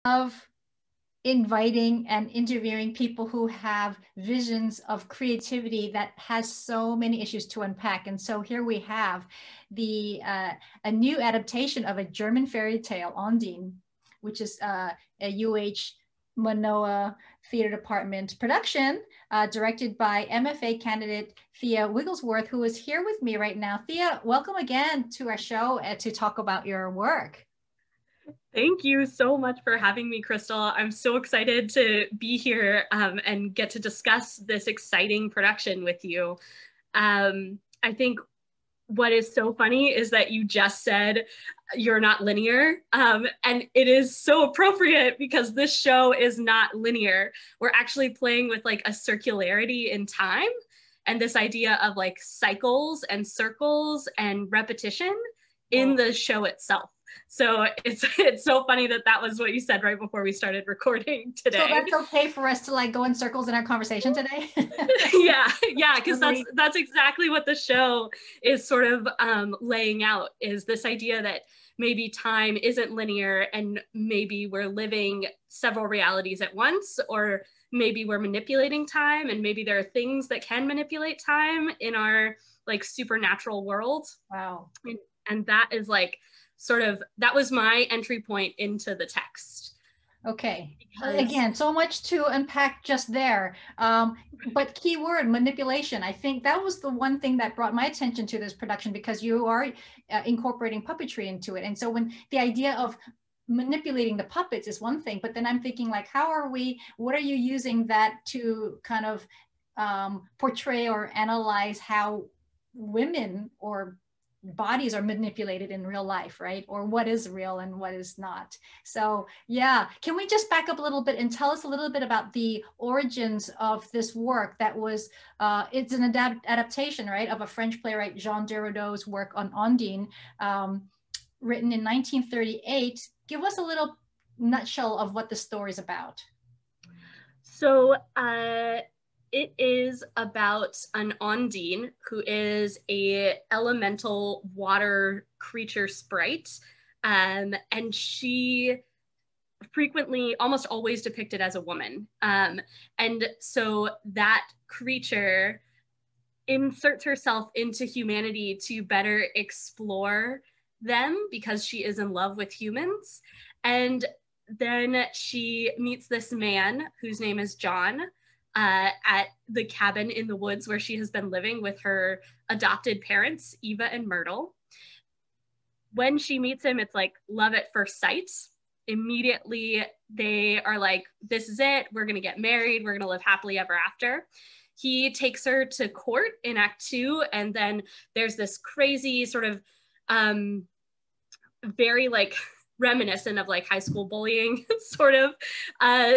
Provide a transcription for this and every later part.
Of inviting and interviewing people who have visions of creativity that has so many issues to unpack. And so here we have a new adaptation of a German fairy tale, Ondine, which is a UH Manoa Theater Department production, directed by MFA candidate Thea Wigglesworth, who is here with me right now. Thea, welcome again to our show to talk about your work. Thank you so much for having me, Crystal. I'm so excited to be here and get to discuss this exciting production with you. I think what is so funny is that you just said you're not linear, and it is so appropriate because this show is not linear. We're actually playing with like a circularity in time and this idea of like cycles and circles and repetition in the show itself. So it's so funny that that was what you said right before we started recording today. So that's okay for us to like go in circles in our conversation today? yeah, because that's exactly what the show is sort of laying out, is this idea that maybe time isn't linear and maybe we're living several realities at once, or maybe we're manipulating time, and maybe there are things that can manipulate time in our like supernatural world. Wow. And that is like sort of, that was my entry point into the text. Okay. Again, so much to unpack just there. But key word, manipulation. I think that was the one thing that brought my attention to this production, because you are incorporating puppetry into it. And so when the idea of manipulating the puppets is one thing, but then I'm thinking like, what are you using that to kind of portray or analyze how women or bodies are manipulated in real life, right? Or what is real and what is not. So yeah, can we just back up a little bit and tell us a little bit about the origins of this work that was, it's an adaptation, right, of a French playwright, Jean Derrideau's work on Ondine, written in 1938. Give us a little nutshell of what the story is about. So it is about an Ondine who is a elemental water creature sprite, and she frequently, almost always depicted as a woman. And so that creature inserts herself into humanity to better explore them because she is in love with humans. And then she meets this man whose name is John, at the cabin in the woods where she has been living with her adopted parents, Eva and Myrtle. When she meets him, it's like love at first sight. Immediately, they are like, this is it. We're going to get married. We're going to live happily ever after. He takes her to court in Act 2. And then there's this crazy sort of very like reminiscent of like high school bullying sort of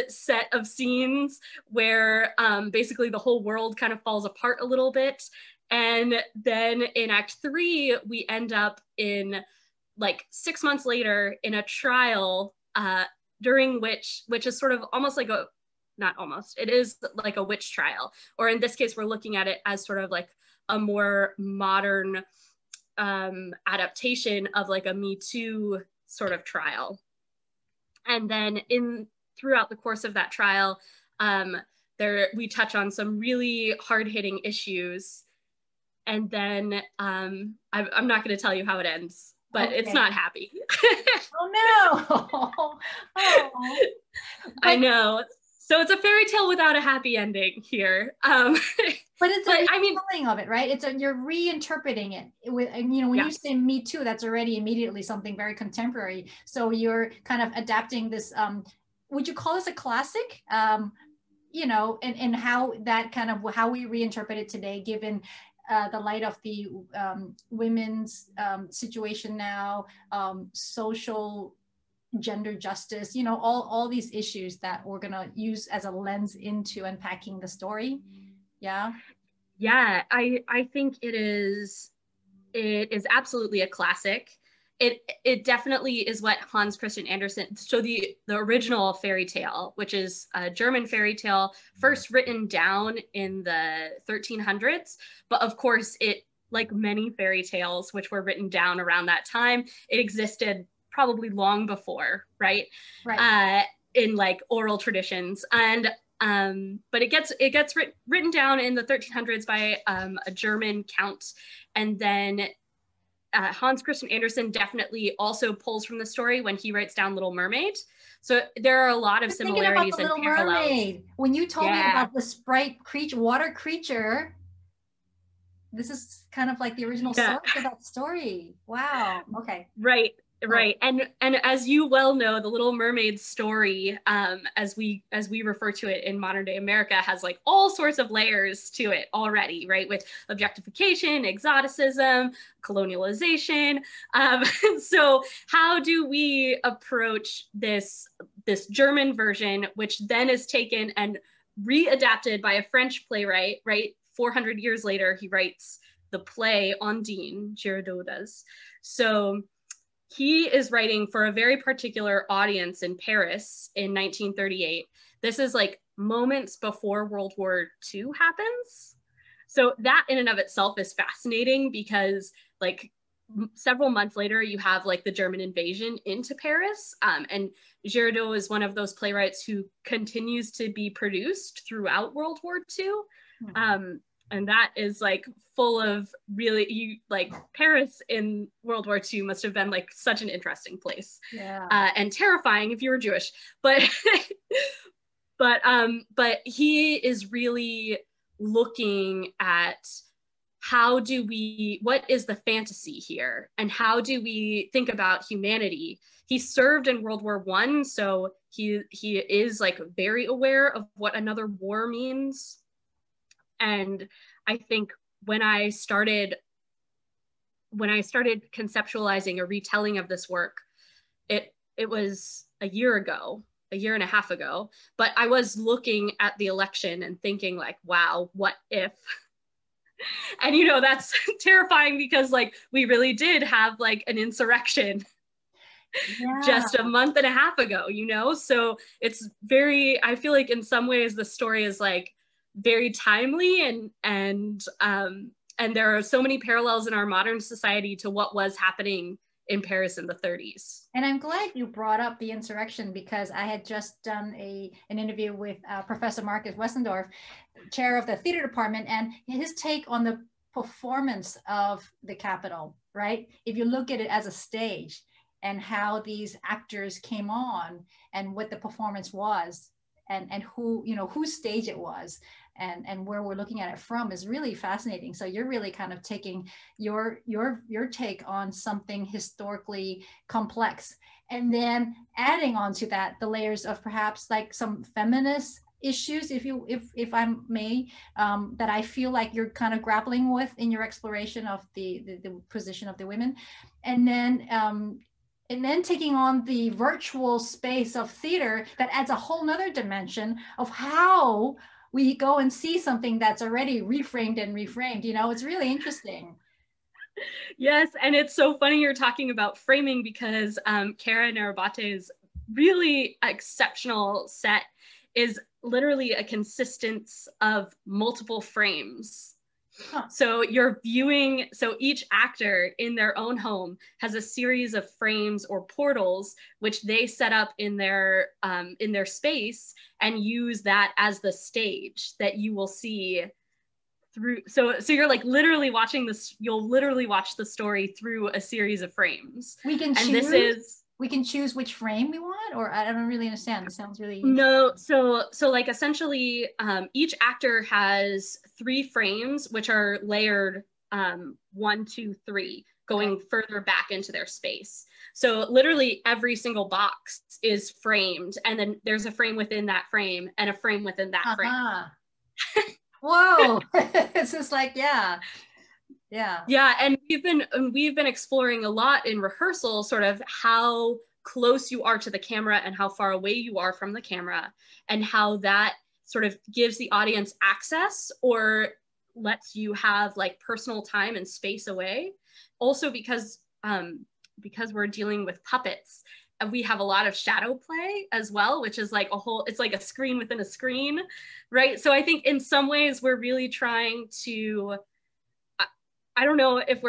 set of scenes where basically the whole world kind of falls apart a little bit. And then in Act 3, we end up in like 6 months later in a trial during which is sort of almost like a, not almost, it is like a witch trial. Or in this case, we're looking at it as sort of like a more modern adaptation of like a Me Too sort of trial. And then throughout the course of that trial, we touch on some really hard-hitting issues. And then I'm not going to tell you how it ends, but okay. It's not happy. Oh no. Oh. I know. So it's a fairy tale without a happy ending here. But it's a retelling of it, right? You're reinterpreting it. When you say Me Too, that's already immediately something very contemporary. So you're kind of adapting this, would you call this a classic? And how that kind of, how we reinterpret it today, given the light of the women's situation now, social gender justice, all these issues that we're going to use as a lens into unpacking the story. Yeah, I think it is absolutely a classic. It definitely is what Hans Christian Andersen, so the original fairy tale, which is a German fairy tale, first written down in the 1300s, but of course it, like many fairy tales which were written down around that time, it existed probably long before, right? in like oral traditions. And but it gets written down in the 1300s by a German count, and then Hans Christian Andersen definitely also pulls from the story when he writes down Little Mermaid. So there are a lot of similarities and Little parallels. Mermaid. When you told me about the sprite creature, water creature, this is kind of like the original source of that story. Wow. Okay. Right. Right. And as you well know, the Little Mermaid story, as we refer to it in modern day America, has like all sorts of layers to it already, right? With objectification, exoticism, colonialization. So how do we approach this German version, which then is taken and readapted by a French playwright, right? 400 years later, he writes the play Ondine, Girardot does. So he is writing for a very particular audience in Paris in 1938. This is like moments before World War II happens. So that in and of itself is fascinating because like several months later, you have like the German invasion into Paris. And Girardot is one of those playwrights who continues to be produced throughout World War II. And that is like full of really, like Paris in World War II must have been like such an interesting place. Yeah. And terrifying if you were Jewish, but but he is really looking at what is the fantasy here, and how do we think about humanity? He served in World War I, so he is like very aware of what another war means. And I think when I started conceptualizing a retelling of this work, it was a year and a half ago, but I was looking at the election and thinking like, wow, what if? And you know, that's terrifying because like we really did have like an insurrection just a month and a half ago, you know? So it's I feel like in some ways the story is like very timely, and there are so many parallels in our modern society to what was happening in Paris in the 30s. And I'm glad you brought up the insurrection, because I had just done an interview with Professor Marcus Wessendorf, chair of the theater department, and his take on the performance of the Capitol, right? If you look at it as a stage and how these actors came on and what the performance was, and who, you know, whose stage it was, and where we're looking at it from, is really fascinating. So you're really kind of taking your take on something historically complex, and then adding on to that the layers of perhaps like some feminist issues, if I may, that I feel like you're kind of grappling with in your exploration of the position of the women, and then taking on the virtual space of theater that adds a whole nother dimension of how we go and see something that's already reframed and reframed. You know, it's really interesting. Yes, and it's so funny you're talking about framing, because Cara Narabate's really exceptional set is literally a consistence of multiple frames. Huh. So each actor in their own home has a series of frames or portals which they set up in their space, and use that as the stage that you will see through. So you're like literally watching this. You'll literally watch the story through a series of frames. We can choose which frame we want, or I don't really understand. It sounds really no. So like essentially, each actor has 3 frames which are layered 1, 2, 3, going further back into their space. So literally every single box is framed, and then there's a frame within that frame and a frame within that frame. Whoa! It's just like yeah. And we've been exploring a lot in rehearsal, sort of how close you are to the camera and how far away you are from the camera, and how that sort of gives the audience access or lets you have like personal time and space away. Also because we're dealing with puppets, and we have a lot of shadow play as well, which is like it's like a screen within a screen, right? So I think in some ways we're really trying to, I don't know if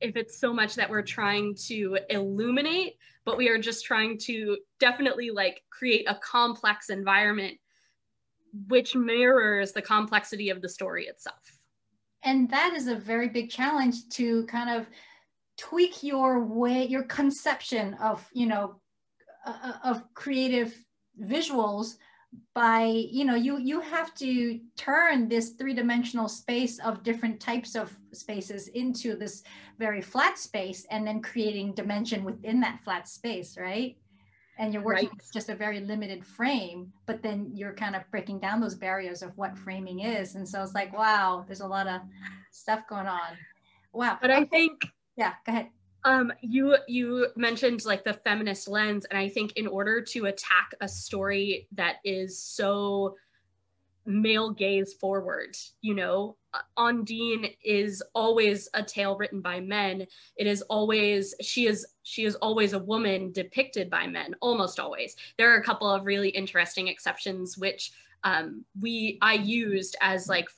if it's so much that we're trying to illuminate, but we are just trying to definitely like create a complex environment which mirrors the complexity of the story itself. And that is a very big challenge, to kind of tweak your way, your conception of, you know, of creative visuals by, you know, you have to turn this three-dimensional space of different types of spaces into this very flat space, and then creating dimension within that flat space, right? And you're working with just a very limited frame, but then you're kind of breaking down those barriers of what framing is. And so it's like, wow, there's a lot of stuff going on. Wow. But I think, yeah, go ahead. You mentioned like the feminist lens, and I think in order to attack a story that is so male gaze forward, you know, Ondine is always a tale written by men. It is always, she is always a woman depicted by men, almost always. There are a couple of really interesting exceptions, which I used as like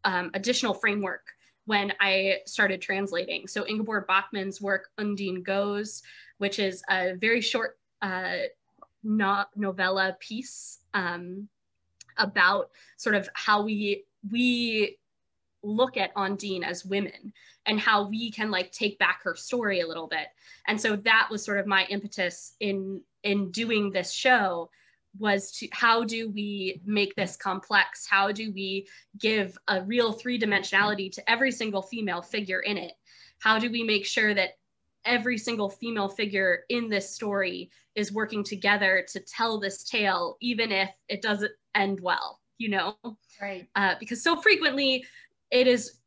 additional framework when I started translating. So Ingeborg Bachmann's work, Ondine Goes, which is a very short novella piece about sort of how we look at Ondine as women and how we can like take back her story a little bit. And so that was sort of my impetus in doing this show, was to how do we make this complex? How do we give a real three-dimensionality to every single female figure in it? How do we make sure that every single female figure in this story is working together to tell this tale, even if it doesn't end well, you know? Right. Because so frequently it is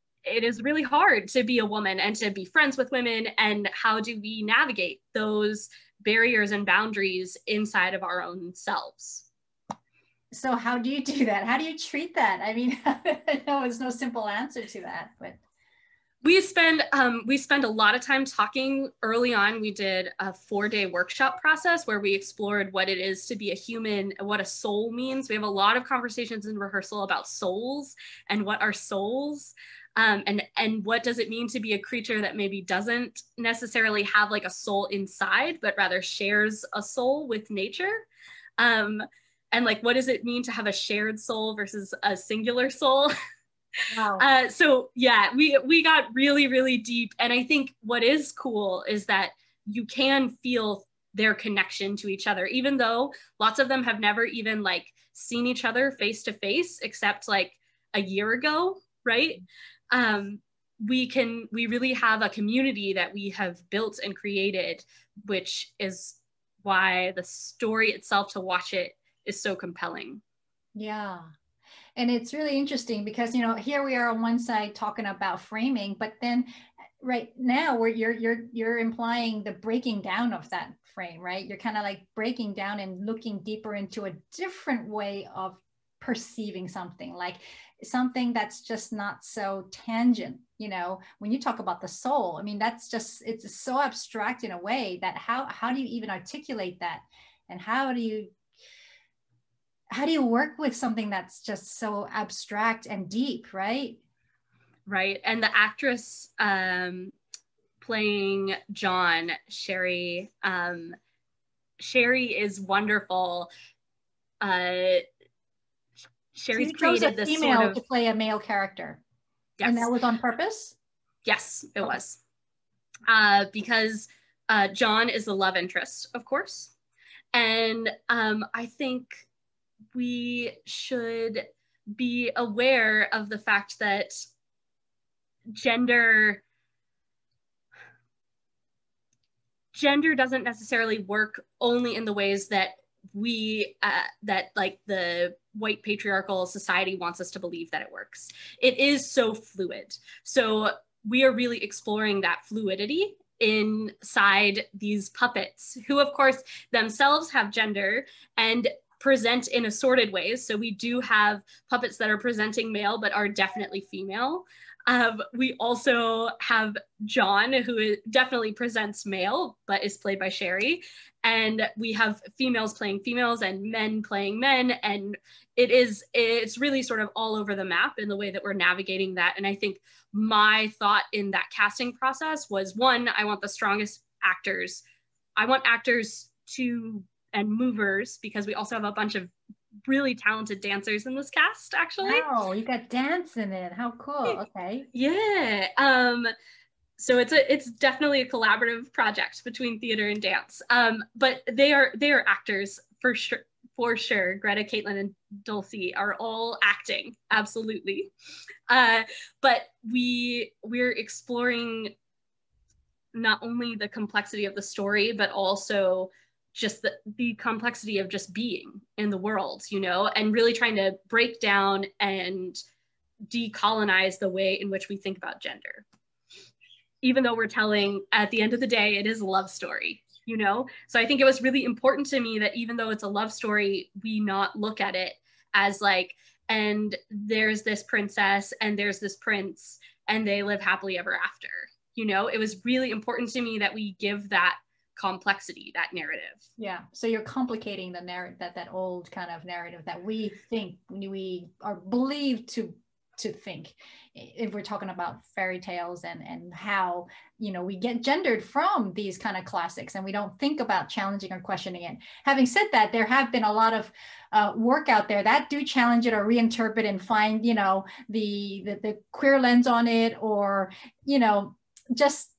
really hard to be a woman and to be friends with women. And how do we navigate those barriers and boundaries inside of our own selves? So how do you do that? How do you treat that? I mean, I know there's no simple answer to that, but. We spend a lot of time talking. Early on, we did a 4-day workshop process where we explored what it is to be a human, what a soul means. We have a lot of conversations in rehearsal about souls and what are souls, and what does it mean to be a creature that maybe doesn't necessarily have like a soul inside, but rather shares a soul with nature. And like, what does it mean to have a shared soul versus a singular soul? Wow. So yeah, we got really, really deep. And I think what is cool is that you can feel their connection to each other, even though lots of them have never even like seen each other face to face, except like a year ago, right? We really have a community that we have built and created, which is why the story itself, to watch it, is so compelling. Yeah. And it's really interesting because, you know, here we are on one side talking about framing, but then right now where you're implying the breaking down of that frame, right? You're kind of like breaking down and looking deeper into a different way of perceiving something, like something that's just not so tangent. You know, when you talk about the soul, I mean, that's just, it's so abstract in a way that how do you even articulate that? And how do you work with something that's just so abstract and deep, right? Right. And the actress playing John, Sherry is wonderful. Sherry's created this female sort of to play a male character. Yes. And that was on purpose? Yes, it was. Because John is the love interest, of course. And I think we should be aware of the fact that gender doesn't necessarily work only in the ways that that like the white patriarchal society wants us to believe that it works. It is so fluid. So we are really exploring that fluidity inside these puppets, who of course themselves have gender and present in assorted ways. So we do have puppets that are presenting male, but are definitely female. We also have John, who definitely presents male, but is played by Sherry. and we have females playing females and men playing men, and it's really sort of all over the map in the way that we're navigating that. And I think my thought in that casting process was, one, I want the strongest actors. I want actors and movers, because we also have a bunch of really talented dancers in this cast, actually. Wow, you got dance in it. How cool. Okay. Yeah. So it's definitely a collaborative project between theater and dance. But they are actors for sure. For sure, Greta, Caitlin, and Dulcie are all acting, absolutely. But we're exploring not only the complexity of the story, but also just the complexity of just being in the world, you know, and really trying to break down and decolonize the way in which we think about gender. Even though we're telling, at the end of the day, it is a love story, you know? So I think it was really important to me that even though it's a love story, we not look at it as like, and there's this princess and there's this prince and they live happily ever after. You know, it was really important to me that we give that complexity, that narrative. Yeah. So you're complicating the narrative, that old kind of narrative that we think we are believed to think, if we're talking about fairy tales and how, you know, we get gendered from these kind of classics and we don't think about challenging or questioning it. Having said that, there have been a lot of work out there that do challenge it or reinterpret and find, you know, the queer lens on it, or, you know, just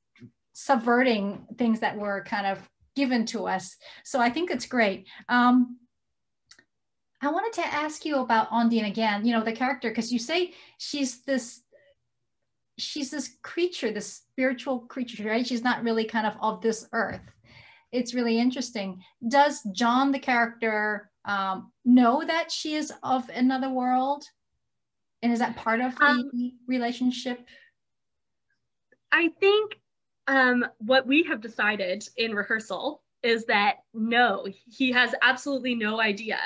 subverting things that were kind of given to us. So I think it's great. I wanted to ask you about Ondine again, you know, the character, because you say she's this creature, this spiritual creature, right? She's not really kind of this earth. It's really interesting. Does John, the character, know that she is of another world? And is that part of the relationship? I think what we have decided in rehearsal is that no, he has absolutely no idea.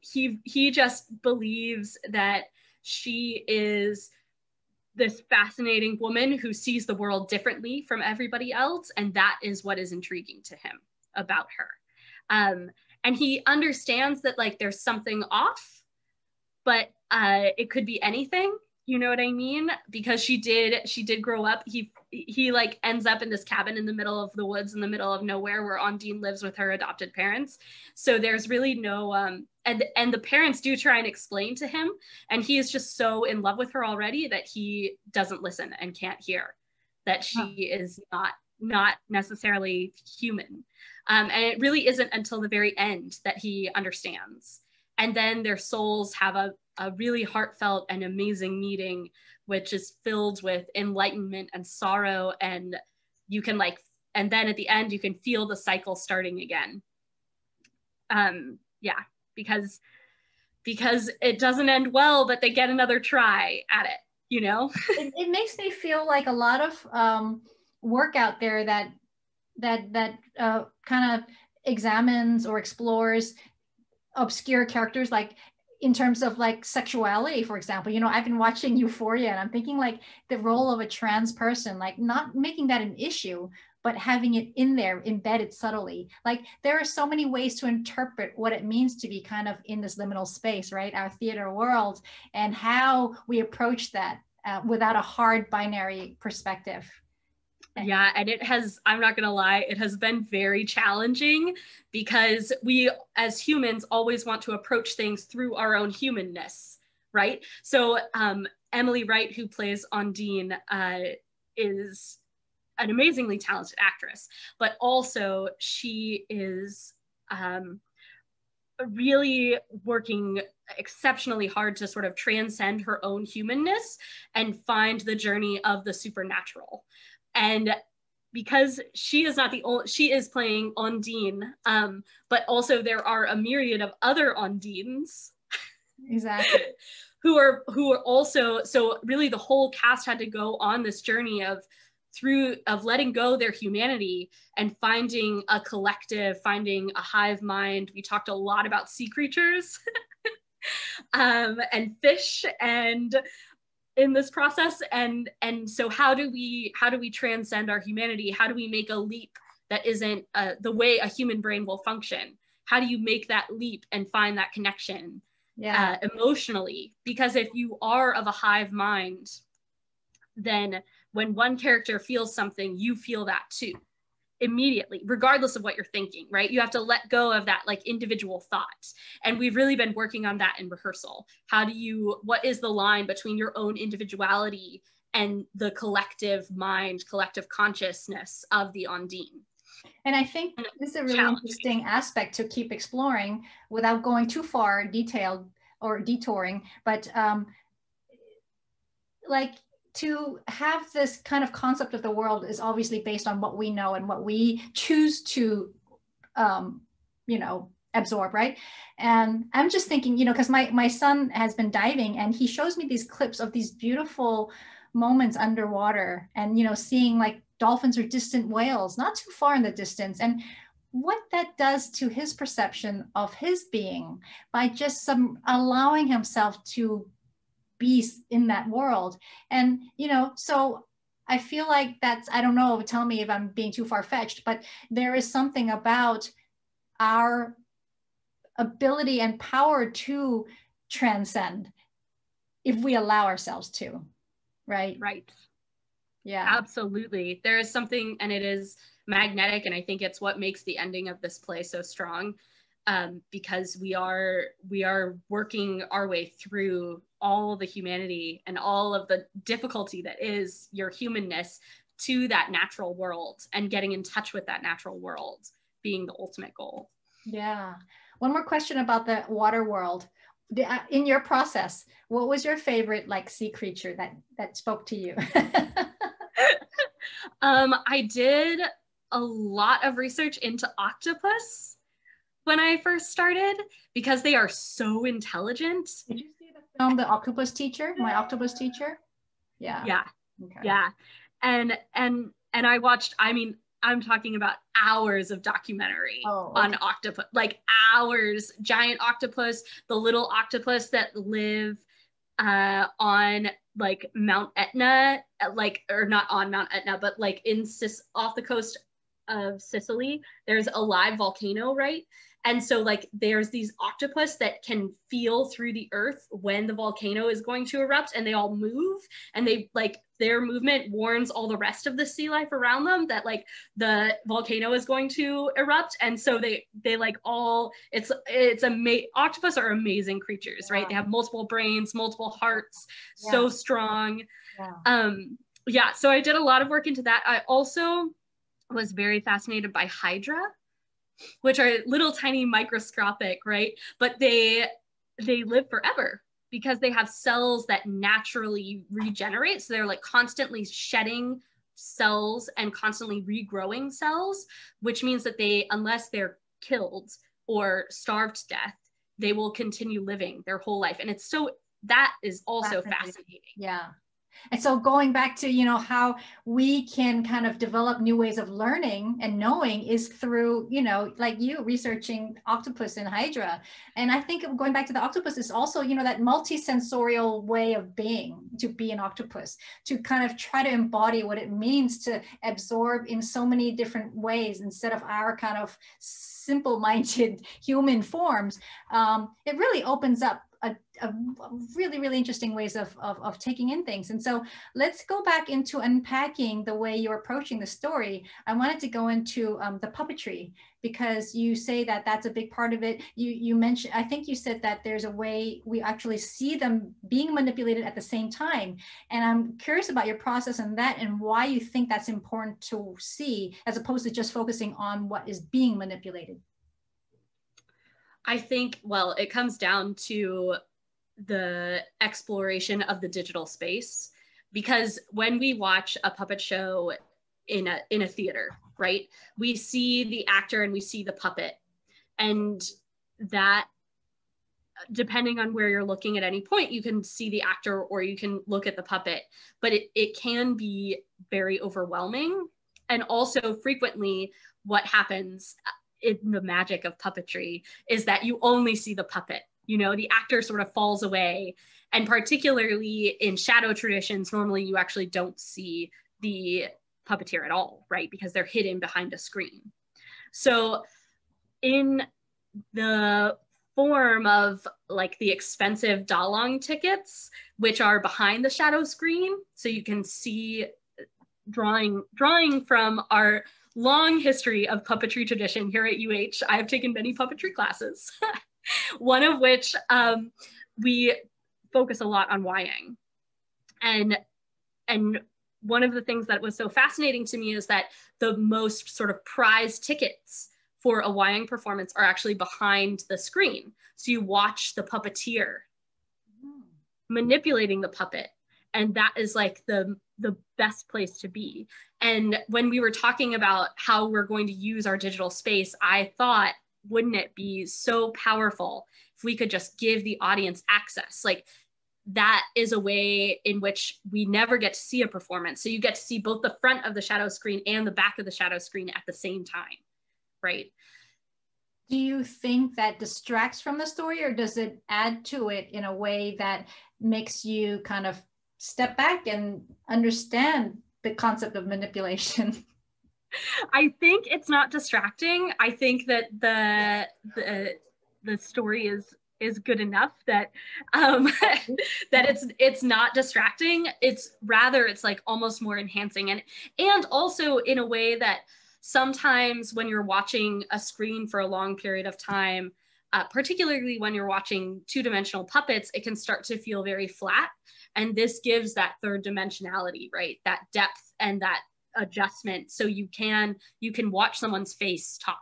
He just believes that she is this fascinating woman who sees the world differently from everybody else, and that is what is intriguing to him about her. And he understands that like there's something off, but it could be anything. You know what I mean? Because she did grow up. He like ends up in this cabin in the middle of the woods in the middle of nowhere where Ondine lives with her adopted parents. So there's really no, and the parents do try and explain to him, and he is just so in love with her already that he doesn't listen and can't hear that she is not necessarily human. And it really isn't until the very end that he understands. And then their souls have a really heartfelt and amazing meeting, which is filled with enlightenment and sorrow. And you can like, and then at the end, you can feel the cycle starting again. Yeah, because it doesn't end well, but they get another try at it, you know? It makes me feel like a lot of work out there that kind of examines or explores obscure characters, like in terms of like sexuality, for example. You know, I've been watching Euphoria and I'm thinking like the role of a trans person, like not making that an issue, but having it in there embedded subtly. Like there are so many ways to interpret what it means to be kind of in this liminal space, right? Our theater world, and how we approach that without a hard binary perspective. Yeah, and it has, I'm not gonna lie, it has been very challenging because we as humans always want to approach things through our own humanness, right? So Emily Wright, who plays Ondine, is an amazingly talented actress, but also she is really working exceptionally hard to sort of transcend her own humanness and find the journey of the supernatural. And because she is not the only, she is playing Ondine, but also there are a myriad of other Ondines. Exactly. who are also, so really the whole cast had to go on this journey of letting go their humanity and finding a collective, finding a hive mind. We talked a lot about sea creatures and fish and in this process, and so how do we transcend our humanity? How do we make a leap that isn't the way a human brain will function? How do you make that leap and find that connection emotionally? Because if you are of a hive mind, then when one character feels something, you feel that too, immediately, regardless of what you're thinking, right? You have to let go of that like individual thought. And we've really been working on that in rehearsal. What is the line between your own individuality and the collective mind, collective consciousness of the Ondine? And I think this is a really interesting aspect to keep exploring without going too far detailed or detouring, but like to have this kind of concept of the world is obviously based on what we know and what we choose to, you know, absorb, right? And I'm just thinking, you know, because my son has been diving and he shows me these clips of these beautiful moments underwater and, you know, seeing like dolphins or distant whales, not too far in the distance. And what that does to his perception of his being by just allowing himself to be in that world. And, you know, so I feel like that's, I don't know, tell me if I'm being too far-fetched, but there is something about our ability and power to transcend if we allow ourselves to, right? Right. Yeah. Absolutely. There is something, and it is magnetic, and I think it's what makes the ending of this play so strong, because we are working our way through all the humanity and all of the difficulty that is your humanness to that natural world, and getting in touch with that natural world being the ultimate goal. Yeah. One more question about the water world. In your process, what was your favorite like sea creature that spoke to you? I did a lot of research into octopus when I first started because they are so intelligent. Did you see the film The Octopus Teacher? My Octopus Teacher? Yeah. Yeah. Okay. Yeah. And I watched, I mean, I'm talking about hours of documentary on octopus, like hours, giant octopus, the little octopus that live on like Mount Etna, like, or not on Mount Etna, but like off the coast of Sicily, there's a live volcano, right? And so like there's these octopus that can feel through the earth when the volcano is going to erupt, and they all move, and they like their movement warns all the rest of the sea life around them that like the volcano is going to erupt. And so they like all, octopus are amazing creatures, right? They have multiple brains, multiple hearts, so strong. So I did a lot of work into that. I also was very fascinated by Hydra, which are little tiny microscopic, right? But they live forever because they have cells that naturally regenerate. So they're like constantly shedding cells and constantly regrowing cells, which means that unless they're killed or starved to death, they will continue living their whole life. And that is also fascinating. Yeah. And so going back to, you know, how we can kind of develop new ways of learning and knowing is through, you know, like you researching octopus and Hydra. And I think going back to the octopus is also, you know, that multisensorial way of being, to be an octopus, to kind of try to embody what it means to absorb in so many different ways instead of our kind of simple-minded human forms. It really opens up a really, really interesting ways of taking in things. And so let's go back into unpacking the way you're approaching the story. I wanted to go into the puppetry, because you say that that's a big part of it. You mentioned, I think you said that there's a way we actually see them being manipulated at the same time. And I'm curious about your process and that, and why you think that's important to see as opposed to just focusing on what is being manipulated. I think, well, it comes down to the exploration of the digital space, because when we watch a puppet show in a theater, right, we see the actor and we see the puppet, and that, depending on where you're looking at any point, you can see the actor or you can look at the puppet, but it can be very overwhelming. And also frequently what happens in the magic of puppetry is that you only see the puppet. You know, the actor sort of falls away. And particularly in shadow traditions, normally you actually don't see the puppeteer at all, right? Because they're hidden behind a screen. So in the form of like the expensive Dalong tickets, which are behind the shadow screen, so you can see drawing from our long history of puppetry tradition here at UH. I have taken many puppetry classes, one of which we focus a lot on Wayang. And one of the things that was so fascinating to me is that the most sort of prized tickets for a Wayang performance are actually behind the screen. So you watch the puppeteer manipulating the puppet, and that is like the best place to be. And when we were talking about how we're going to use our digital space, I thought, wouldn't it be so powerful if we could just give the audience access? Like, that is a way in which we never get to see a performance. So you get to see both the front of the shadow screen and the back of the shadow screen at the same time, right? Do you think that distracts from the story, or does it add to it in a way that makes you kind of step back and understand the concept of manipulation? I think it's not distracting. I think that the story is good enough that that it's not distracting. It's like almost more enhancing, and also in a way that sometimes when you're watching a screen for a long period of time, particularly when you're watching two-dimensional puppets, it can start to feel very flat. And this gives that third dimensionality, right? That depth and that adjustment. So you can watch someone's face talk.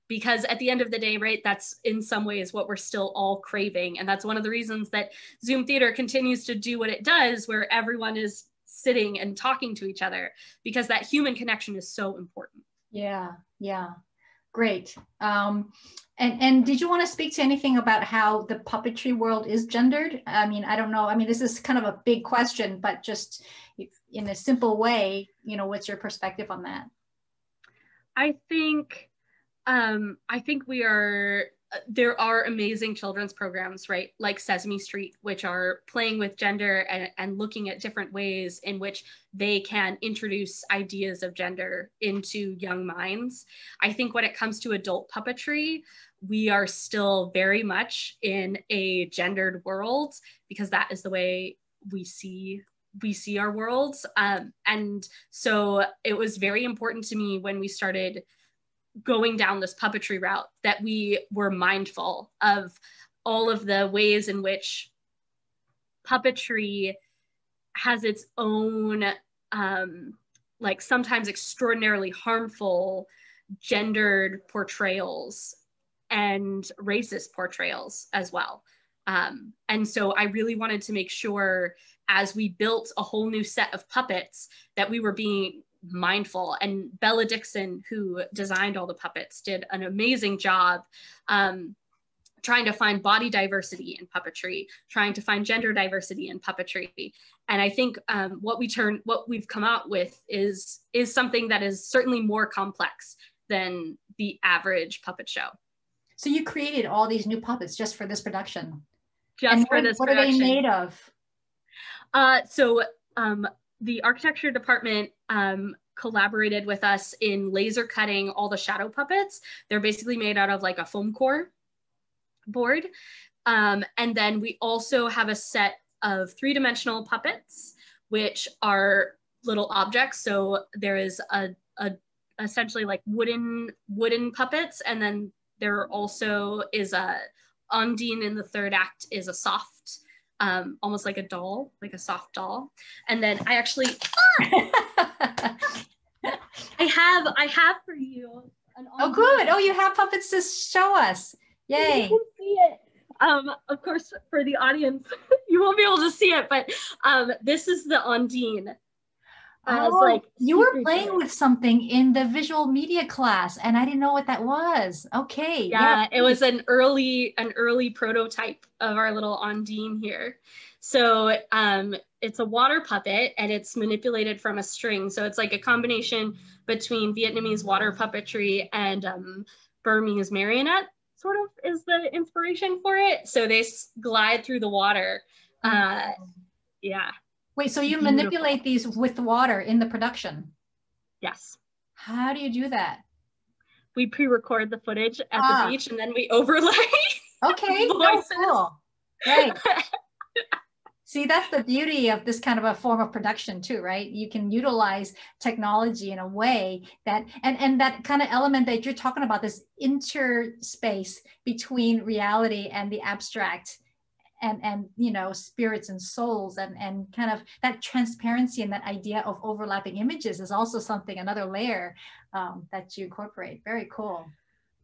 Because at the end of the day, right, that's in some ways what we're still all craving. And that's one of the reasons that Zoom theater continues to do what it does, where everyone is sitting and talking to each other, because that human connection is so important. Yeah, yeah, great. And did you want to speak to anything about how the puppetry world is gendered? I mean, I don't know. I mean, this is kind of a big question, but just in a simple way, you know, what's your perspective on that? I think there are amazing children's programs, right? Like Sesame Street, which are playing with gender and looking at different ways in which they can introduce ideas of gender into young minds. I think when it comes to adult puppetry, we are still very much in a gendered world, because that is the way we see our worlds. And so it was very important to me when we started going down this puppetry route that we were mindful of all of the ways in which puppetry has its own, like sometimes extraordinarily harmful gendered portrayals and racist portrayals as well. And so I really wanted to make sure, as we built a whole new set of puppets, that we were being mindful. And Bella Dixon, who designed all the puppets, did an amazing job trying to find body diversity in puppetry, trying to find gender diversity in puppetry. And I think what we've come out with is something that is certainly more complex than the average puppet show. So you created all these new puppets just for this production? What are they made of? So the architecture department collaborated with us in laser cutting all the shadow puppets. They're basically made out of like a foam core board. And then we also have a set of three-dimensional puppets, which are little objects. So there is a essentially like wooden puppets, and then there also is a Ondine in the third act is a soft, almost like a doll, like a soft doll. And then I actually, I have for you. Oh, good. Oh, you have puppets to show us. Yay. You can see it. Of course, for the audience, you won't be able to see it, but this is the Ondine. Oh, you were playing with something in the visual media class, and I didn't know what that was. Okay. Yeah, it was an early prototype of our little Ondine here. So it's a water puppet, and it's manipulated from a string. So it's like a combination between Vietnamese water puppetry and Burmese marionette, sort of is the inspiration for it. So they glide through the water. Yeah. Wait, so you manipulate these with water in the production? Yes. How do you do that? We pre-record the footage at the beach and then we overlay okay. voices. No, cool. Right. See, that's the beauty of this kind of a form of production too, right? You can utilize technology in a way that, and that kind of element that you're talking about, this interspace between reality and the abstract, and you know, spirits and souls, and kind of that transparency and that idea of overlapping images is also something, another layer that you incorporate. Very cool.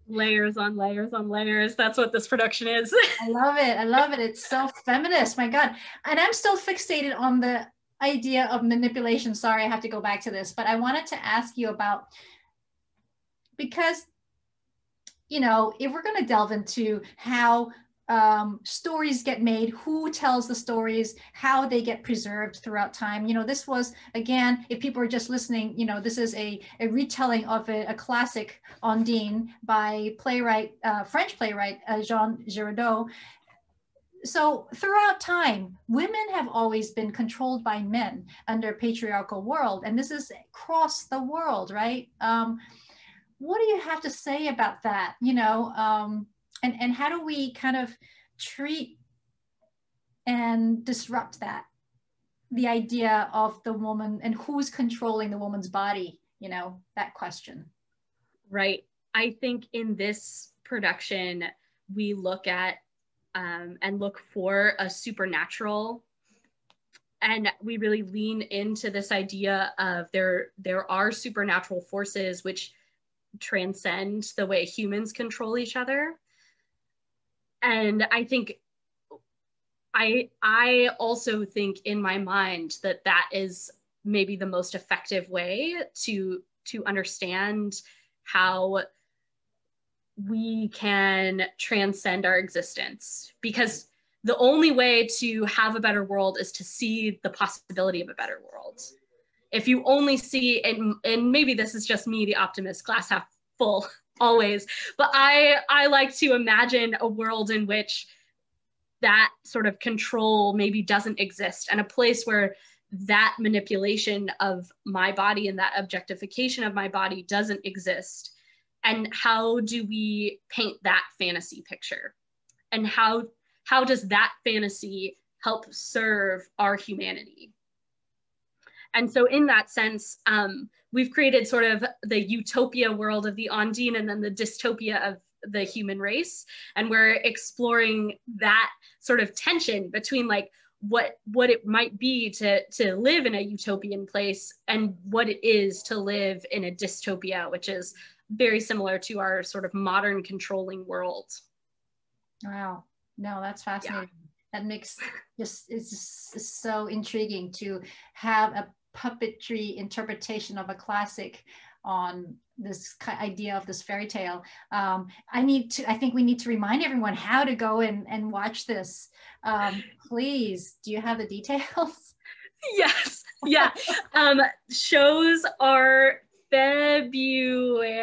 Layers on layers on layers. That's what this production is. I love it. I love it. It's so feminist. My God. And I'm still fixated on the idea of manipulation. Sorry, I have to go back to this, but I wanted to ask you about, because, you know, if we're going to delve into how stories get made, who tells the stories, how they get preserved throughout time. You know, this was, again, if people are just listening, you know, this is a retelling of a classic, Ondine, by French playwright Jean Giraudoux. So throughout time, women have always been controlled by men under a patriarchal world. And this is across the world, right? What do you have to say about that? You know, and how do we kind of treat and disrupt that, the idea of the woman and who's controlling the woman's body, you know, that question. Right. I think in this production, we look at and look for a supernatural, and we really lean into this idea of there are supernatural forces which transcend the way humans control each other. And I think I also think in my mind that that is maybe the most effective way to understand how we can transcend our existence, because the only way to have a better world is to see the possibility of a better world. If you only see, and maybe this is just me, the optimist, glass half full always, but I like to imagine a world in which that sort of control maybe doesn't exist, and a place where that manipulation of my body and that objectification of my body doesn't exist. And how do we paint that fantasy picture? And how does that fantasy help serve our humanity? And so in that sense, we've created sort of the utopia world of the Ondine and then the dystopia of the human race. And we're exploring that sort of tension between like what it might be to live in a utopian place and what it is to live in a dystopia, which is very similar to our sort of modern controlling world. Wow. No, that's fascinating. Yeah. That makes it's just so intriguing to have a puppetry interpretation of a classic on this idea of this fairy tale. I think we need to remind everyone how to go and watch this. Please, do you have the details? Yes. Yeah. Shows are February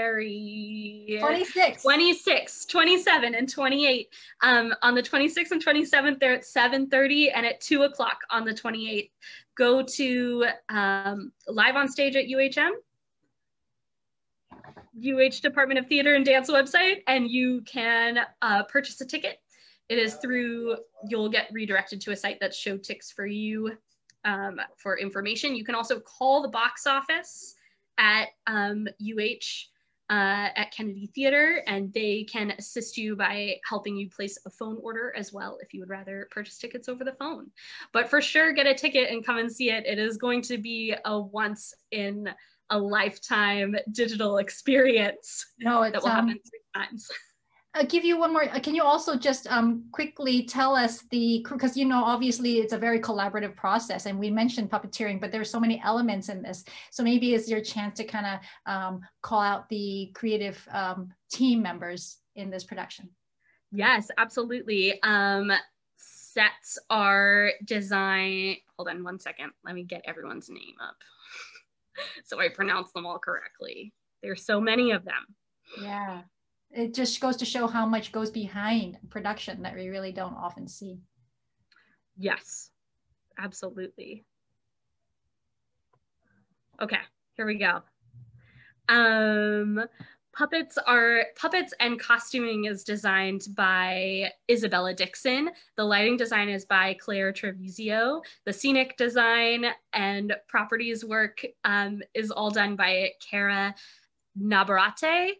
26, 27, and 28. On the 26th and 27th, they're at 7:30 and at 2 o'clock on the 28th. Go to Live on Stage at UHM, UH Department of Theater and Dance website, and you can purchase a ticket. It is through, you'll get redirected to a site that's Showtix for you for information. You can also call the box office at UH at Kennedy Theater, and they can assist you by helping you place a phone order as well if you would rather purchase tickets over the phone. But for sure, get a ticket and come and see it. It is going to be a once in a lifetime digital experience that will happen 3 times. I'll give you one more. Can you also just quickly tell us because you know, obviously it's a very collaborative process, and we mentioned puppeteering, but there's so many elements in this. So maybe it's your chance to kind of call out the creative team members in this production. Yes, absolutely. Sets are designed, hold on one second. Let me get everyone's name up so I pronounce them all correctly. There's so many of them. Yeah. It just goes to show how much goes behind production that we really don't often see. Yes, absolutely. Okay, here we go. Puppets and costuming is designed by Isabella Dixon. The lighting design is by Claire Trevisio. The scenic design and properties work is all done by Kara Nabarate.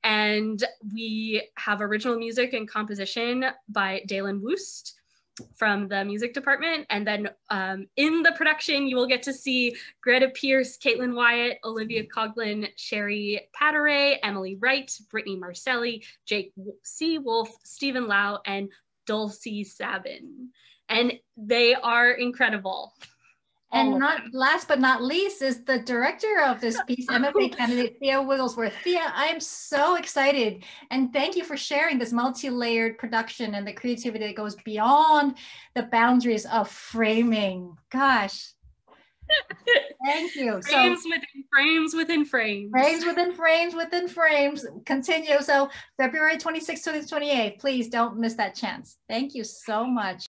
And we have original music and composition by Dalen Woost from the music department. And then in the production, you will get to see Greta Pierce, Caitlin Wyatt, Olivia Coughlin, Sherry Pateray, Emily Wright, Brittany Marcelli, Jake C. Wolf, Stephen Lau, and Dulcie Sabin. And they are incredible. And last but not least is the director of this piece, MFA candidate Thea Wigglesworth. Thea, I'm so excited. And thank you for sharing this multi-layered production and the creativity that goes beyond the boundaries of framing. Gosh. Thank you. Frames within frames within frames. Frames within frames within frames. Continue. So February 26th to the 28th, please don't miss that chance. Thank you so much.